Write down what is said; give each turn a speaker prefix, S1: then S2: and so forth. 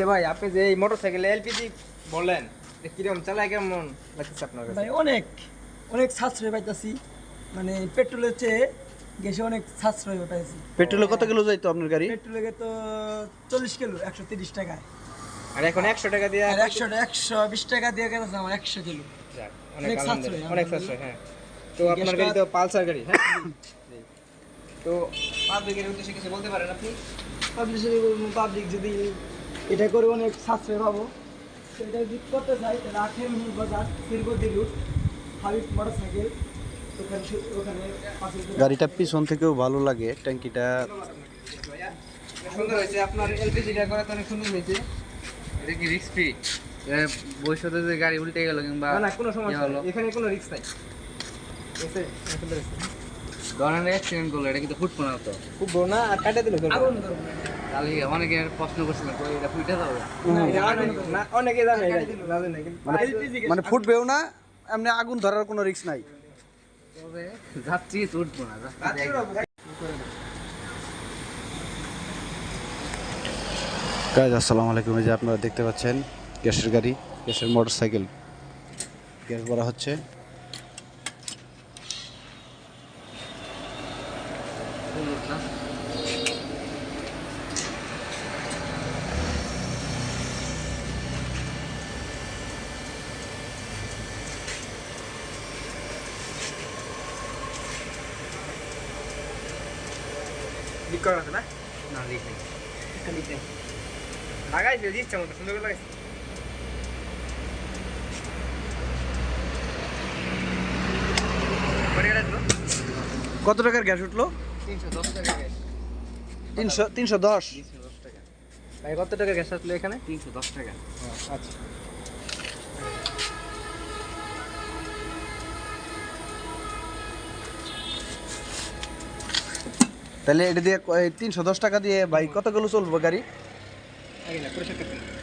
S1: আচ্ছা ভাই, আপনি যে এই মোটরসাইকেলে এলপিজি বললেন, কিরকম চালায়, কেমন লাগতেছে আপনার কাছে?
S2: ভাই অনেক অনেক সাশ্রয় পাইতাছি, মানে পেট্রোলের চেয়ে গ্যাসে অনেক সাশ্রয় পাইছি।
S3: পেট্রোলে কত কিলো যাইতো আপনার গাড়ি?
S2: পেট্রোলে তো 40 কিলো 130 টাকায়,
S1: আর এখন 100 টাকা দিয়ে
S2: আর 120 টাকা দিয়ে গেছে আমার 100 কিলো।
S1: যাক,
S2: অনেক
S1: অনেক
S2: সাশ্রয়,
S1: আলহামদুলিল্লাহ, অনেক সাশ্রয়। হ্যাঁ, তো আপনার
S2: গ্যাসটা-
S1: গাড়ি তো পালসার গাড়ি, হ্যাঁ? তো পাবলিকের উদ্দেশ্যে কিছু বলতে পারেন আপনি?
S2: পাবলিক যদি এটা করে অনেক সাশ্রয় পাবো, তো এটা যদি করতে চাই তাহলে আখের মূল বাজার শিরবদ্দি রুট হাবিব মোটরসাইকেল, ওখানে
S3: গাড়িটা পিছন থেকেও ভালো লাগে, ট্যাঙ্কিটা
S1: সুন্দর হয়েছে, আপনার এলপিজিটা করা তো অনেক সুন্দর হয়েছে।
S4: এটা কি রিস্ক ফ্রি? ভবিষ্যতে যে গাড়ি উল্টে গেল কিংবা
S1: না না, কোনো সমস্যা
S4: হলো
S1: নেই, এখানে কোনো রিস্ক নাই। ঠিক আছে, সুন্দর হয়েছে।
S4: ধরেন অ্যাক্সিডেন্ট করলো, এটা কিন্তু ফুটবো না তো।
S1: খুব বড় না, আর কাটা দিলে চলবে।
S2: আগুন ধরবো না।
S4: তাহলে অনেকে প্রশ্ন করছিলেন কই এটা ফুটে যাবে?
S1: না, এটা আগুন না, অনেকে জানে এটা, জানে না কিন্তু
S3: মানে ফুটবেও না, এমনি আগুন ধরার কোনো রিস্ক নাই।
S4: তবে যাচ্ছি উঠবো না, যাচ্ছি যাই।
S3: গাইজ আসসালামু আলাইকুম। এই যে আপনারা দেখতে পাচ্ছেন গ্যাসের গাড়ি, গ্যাসের মোটরসাইকেল, গ্যাস ভরা হচ্ছে।
S1: লিক করা আছে না?
S4: না লিক নেই।
S1: লাগাইছে ইচ্ছা মতো, সুন্দর করে লাগাইছে। কত টাকা দিল?
S3: কত টাকার গ্যাস উঠলো?
S4: 310 টাকা গ্যাস।
S3: 310।
S4: 310 টাকা।
S1: ভাই কত টাকা গ্যাস আসলো এখানে?
S4: 310 টাকা।
S1: আচ্ছা,
S3: তাহলে এটা দিয়ে 310 টাকা দিয়ে ভাই কত কিলো চলবো গাড়ি?
S1: আগে না, 65 টাকা।